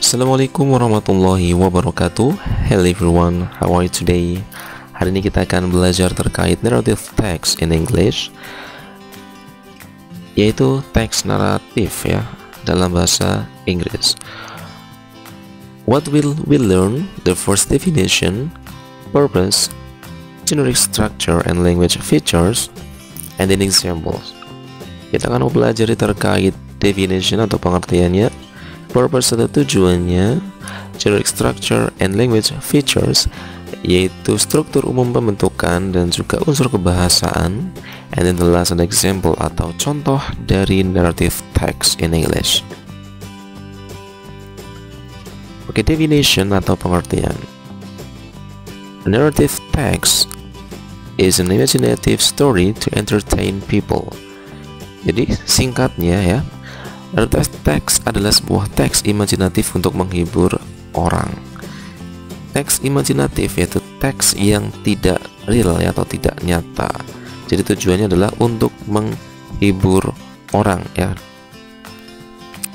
Assalamualaikum warahmatullahi wabarakatuh. Hello everyone, how are you today? Hari ini kita akan belajar terkait narrative text in English, yaitu teks naratif ya dalam bahasa Inggris. What will we learn? The first definition, purpose, generic structure and language features, and then examples. Kita akan mempelajari terkait definition atau pengertiannya, purpose atau tujuannya, generic structure and language features, yaitu struktur umum pembentukan dan juga unsur kebahasaan, and then the last an example atau contoh dari narrative text in English. Oke, definition atau pengertian. A narrative text is an imaginative story to entertain people. Jadi singkatnya ya, narrative text adalah sebuah teks imajinatif untuk menghibur orang. Teks imajinatif yaitu teks yang tidak real ya, atau tidak nyata. Jadi tujuannya adalah untuk menghibur orang ya,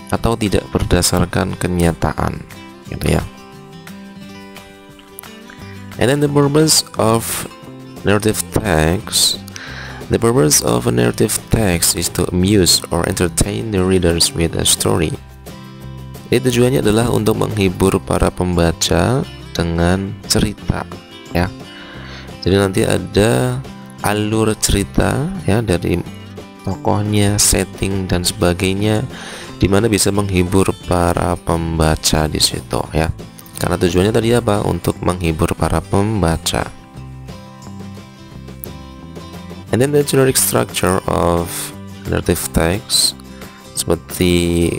atau tidak berdasarkan kenyataan gitu ya. And then the purpose of narrative text. The purpose of a narrative text is to amuse or entertain the readers with a story. Jadi tujuannya adalah untuk menghibur para pembaca dengan cerita ya. Jadi nanti ada alur cerita ya dari tokohnya, setting dan sebagainya, dimana bisa menghibur para pembaca di situ ya. Karena tujuannya tadi apa? Untuk menghibur para pembaca. And then the generic structure of narrative text seperti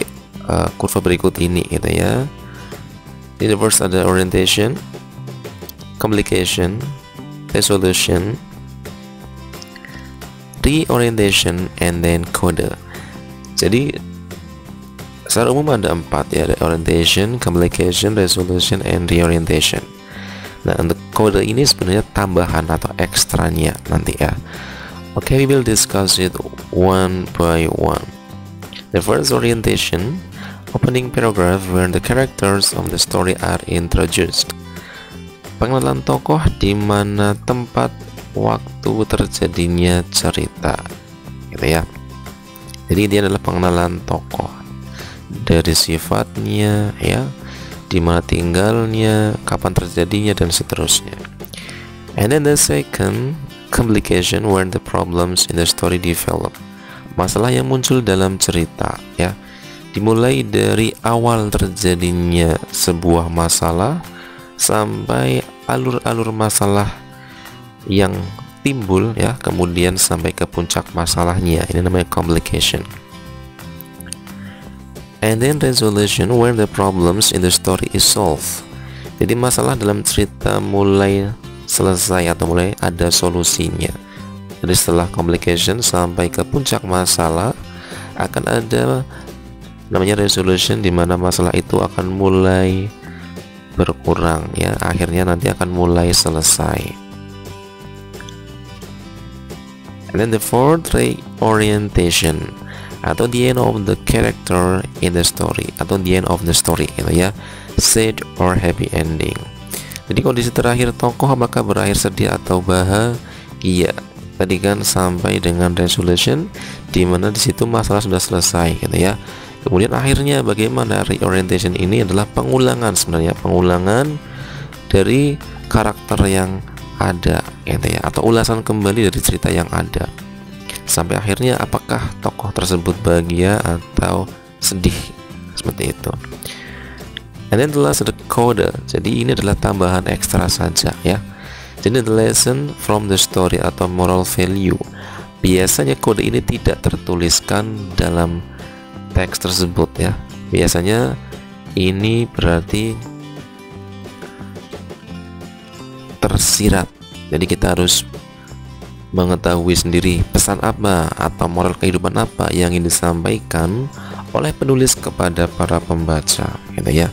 kurva berikut ini gitu ya. Di first ada orientation, complication, resolution, reorientation, and then code. Jadi secara umum ada 4 ya, ada orientation, complication, resolution, and reorientation. Nah, untuk kode ini sebenarnya tambahan atau ekstranya nanti ya. Okay, we will discuss it one by one. The first orientation, opening paragraph where the characters of the story are introduced. Pengenalan tokoh di mana tempat waktu terjadinya cerita, gitu ya. Jadi dia adalah pengenalan tokoh dari sifatnya, ya, di mana tinggalnya, kapan terjadinya dan seterusnya. And then the second complication where the problems in the story develop. Masalah yang muncul dalam cerita ya, dimulai dari awal terjadinya sebuah masalah sampai alur-alur masalah yang timbul ya, kemudian sampai ke puncak masalahnya. Ini namanya complication. And then resolution where the problems in the story is solved. Jadi masalah dalam cerita mulai selesai atau mulai ada solusinya. Jadi setelah complication sampai ke puncak masalah akan ada namanya resolution, di mana masalah itu akan mulai berkurang ya, akhirnya nanti akan mulai selesai. And then the fourth, reorientation atau the end of the character in the story, atau the end of the story gitu ya, sad or happy ending. Jadi kondisi terakhir tokoh apakah berakhir sedih atau bahagia. Tadi kan sampai dengan resolution, di mana di situ masalah sudah selesai gitu ya. Kemudian akhirnya bagaimana? Reorientation ini adalah pengulangan sebenarnya, pengulangan dari karakter yang ada gitu ya, atau ulasan kembali dari cerita yang ada. Sampai akhirnya apakah tokoh tersebut bahagia atau sedih, seperti itu. And then the last ada code. Jadi ini adalah tambahan ekstra saja ya. Jadi the lesson from the story atau moral value. Biasanya kode ini tidak tertuliskan dalam teks tersebut ya. Biasanya ini berarti tersirat. Jadi kita harus mengetahui sendiri pesan apa atau moral kehidupan apa yang ingin disampaikan oleh penulis kepada para pembaca gitu ya.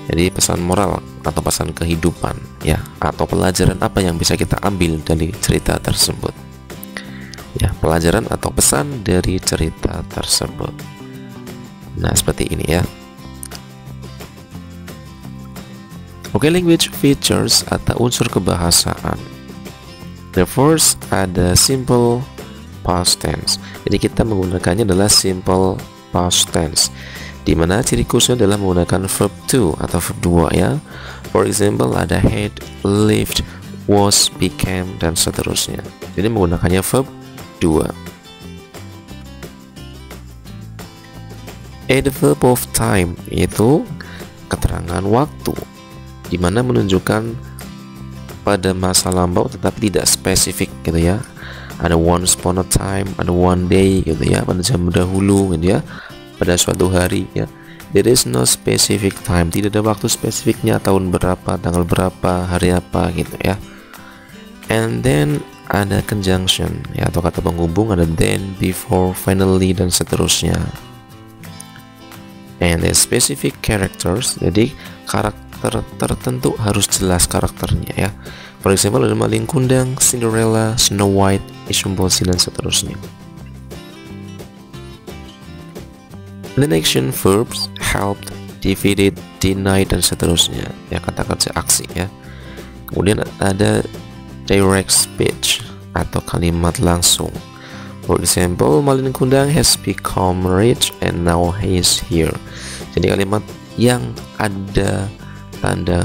Jadi pesan moral atau pesan kehidupan ya, atau pelajaran apa yang bisa kita ambil dari cerita tersebut ya, pelajaran atau pesan dari cerita tersebut. Nah seperti ini ya. Oke, language features atau unsur kebahasaan. The first ada simple past tense. Jadi kita menggunakannya adalah simple past tense, di mana ciri khususnya adalah menggunakan verb to atau verb 2 ya. For example, ada had, lived, was, became, dan seterusnya. Jadi menggunakannya verb 2. Adverb of time yaitu keterangan waktu, di mana menunjukkan pada masa lampau tetapi tidak spesifik gitu ya. Ada once upon a time, ada one day gitu ya, pada zaman dahulu gitu ya, pada suatu hari ya. There is no specific time, tidak ada waktu spesifiknya, tahun berapa, tanggal berapa, hari apa gitu ya. And then ada conjunction ya, atau kata penghubung, ada then, before, finally, dan seterusnya. And the specific characters, jadi karakter tertentu harus jelas karakternya ya. For example, ada Malin Kundang, Cinderella, Snow White, Isumbosi, dan seterusnya. Then action verbs helped, defeated, denied, dan seterusnya ya, kata kerja aksi ya. Kemudian ada direct speech atau kalimat langsung. For example, Malin Kundang has become rich and now he is here. Jadi kalimat yang ada tanda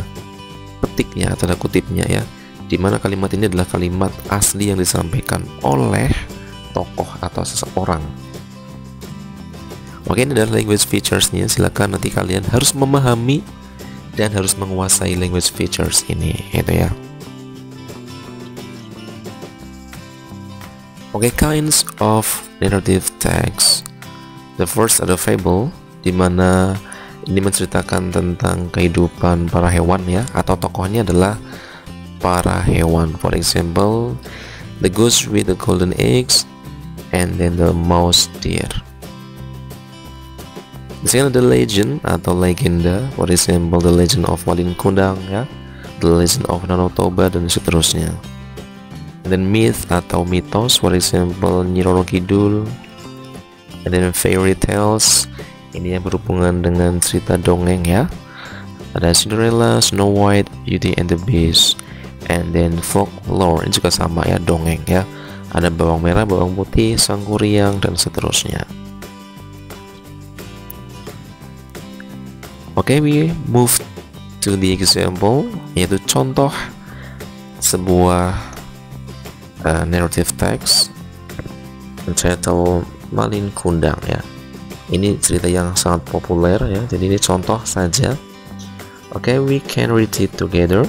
petiknya atau tanda kutipnya ya, dimana kalimat ini adalah kalimat asli yang disampaikan oleh tokoh atau seseorang. Oke, ini adalah language features-nya. Silakan nanti kalian harus memahami dan harus menguasai language features ini gitu ya. Oke, kinds of narrative text. The first ada fable, di mana ini menceritakan tentang kehidupan para hewan ya, atau tokohnya adalah para hewan. For example, the goose with the golden eggs, and then the mouse deer. Di sini ada legend atau legenda. For example, the legend of Malin Kundang ya, the legend of Danau Toba, dan seterusnya. And then myth atau mitos, for example, Nyi Roro Kidul. And then fairy tales, ini yang berhubungan dengan cerita dongeng ya. Ada Cinderella, Snow White, Beauty and the Beast. And then folklore, ini juga sama ya, dongeng ya. Ada bawang merah, bawang putih, sangkuriang, dan seterusnya. Oke, we move to the example, yaitu contoh sebuah narrative text entitled Malin Kundang ya. Ini cerita yang sangat populer ya, jadi ini contoh saja. Oke, we can read it together.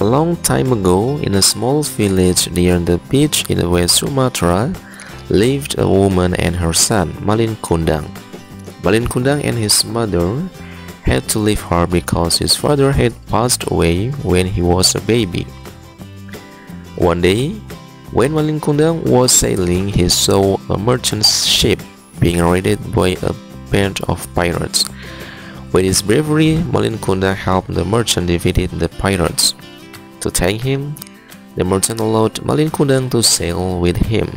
A long time ago, in a small village near the beach in West Sumatra, lived a woman and her son, Malin Kundang. Malin Kundang and his mother had to leave her because his father had passed away when he was a baby. One day, when Malin Kundang was sailing, he saw a merchant's ship being raided by a band of pirates. With his bravery, Malin Kundang helped the merchant defeat the pirates. To thank him, the merchant allowed Malin Kundang to sail with him.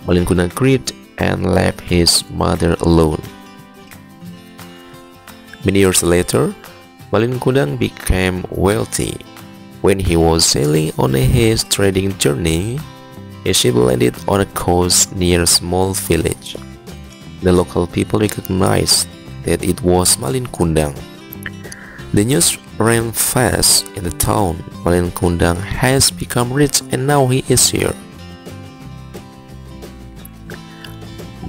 Malin Kundang agreed and left his mother alone. Many years later, Malin Kundang became wealthy. When he was sailing on his trading journey, his ship landed on a coast near a small village. The local people recognized that it was Malin Kundang. The news ran fast in the town. Malin Kundang has become rich and now he is here.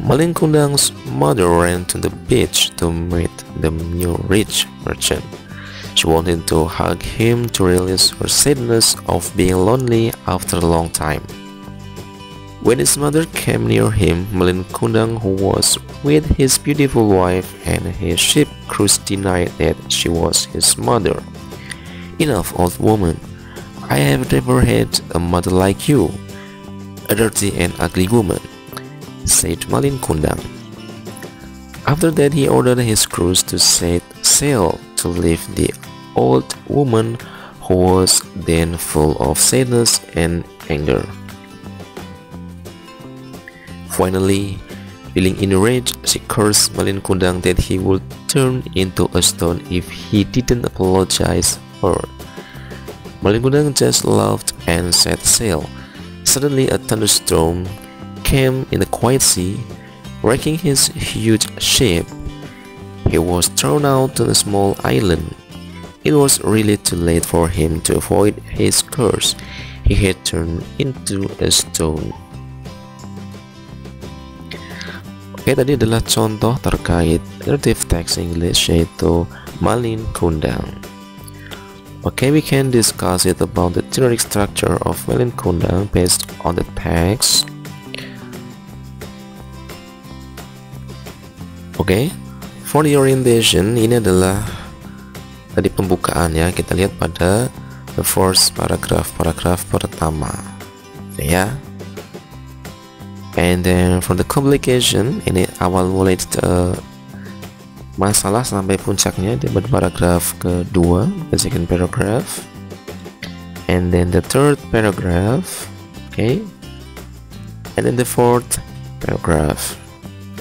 Malin Kundang's mother ran to the beach to meet the new rich merchant. She wanted to hug him to release her sadness of being lonely after a long time. When his mother came near him, Malin Kundang, who was with his beautiful wife and his ship crew, denied that she was his mother. "Enough, old woman. I have never had a mother like you, a dirty and ugly woman," said Malin Kundang. After that, he ordered his crews to set sail to leave the old woman, who was then full of sadness and anger. Finally, Feeling enraged, she cursed Malin Kundang that he would turn into a stone if he didn't apologize her. Malin Kundang just laughed and set sail. Suddenly a thunderstorm came in the quiet sea, wrecking his huge ship. He was thrown out to a small island. It was really too late for him to avoid his curse. He had turned into a stone. Oke, tadi adalah contoh terkait narrative text English, yaitu Malin Kundang. Oke, we can discuss it about the generic structure of Malin Kundang based on the text. Oke, for the orientation, ini adalah tadi pembukaan ya. Kita lihat pada the first paragraph pertama ya. And then for the complication, ini awal mulai masalah sampai puncaknya di paragraf kedua, the second paragraph. And then the third paragraph, okay. And then the fourth paragraph.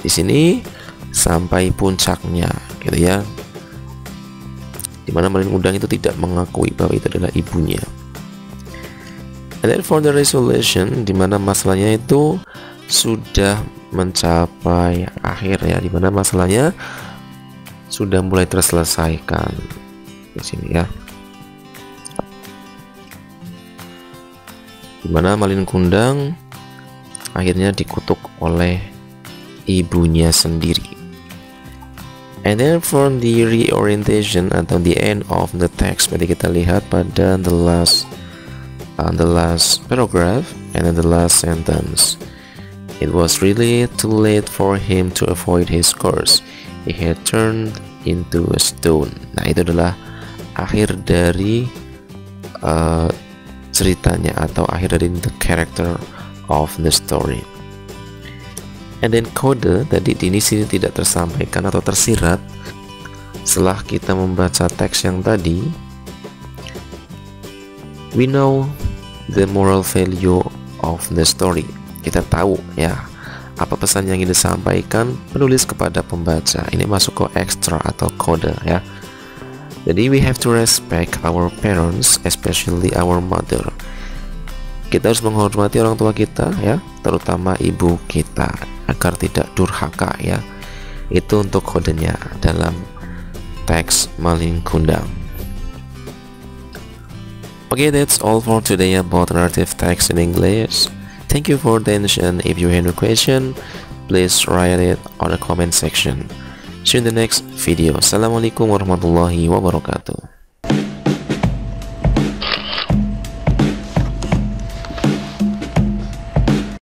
Di sini sampai puncaknya, gitu ya. Dimana Malin Kundang itu tidak mengakui bahwa itu adalah ibunya. And then for the resolution, dimana masalahnya itu sudah mencapai akhir ya, dimana masalahnya sudah mulai terselesaikan di sini ya, dimana Malin Kundang akhirnya dikutuk oleh ibunya sendiri. And then from the reorientation atau the end of the text, berarti kita lihat pada the last paragraph and then the last sentence. It was really too late for him to avoid his curse. He had turned into a stone. Nah, itu adalah akhir dari ceritanya atau akhir dari the character of the story. And then kode tadi di sini tidak tersampaikan atau tersirat. Setelah kita membaca teks yang tadi, we know the moral value of the story. Kita tahu ya apa pesan yang ingin disampaikan penulis kepada pembaca. Ini masuk ke extra atau kode ya. Jadi we have to respect our parents, especially our mother. Kita harus menghormati orang tua kita ya, terutama ibu kita, agar tidak durhaka ya. Itu untuk kodenya dalam teks Malin Kundang. Okay, that's all for today about narrative text in English. Thank you for the attention. If you have a question, please write it on the comment section. See you in the next video. Assalamualaikum warahmatullahi wabarakatuh.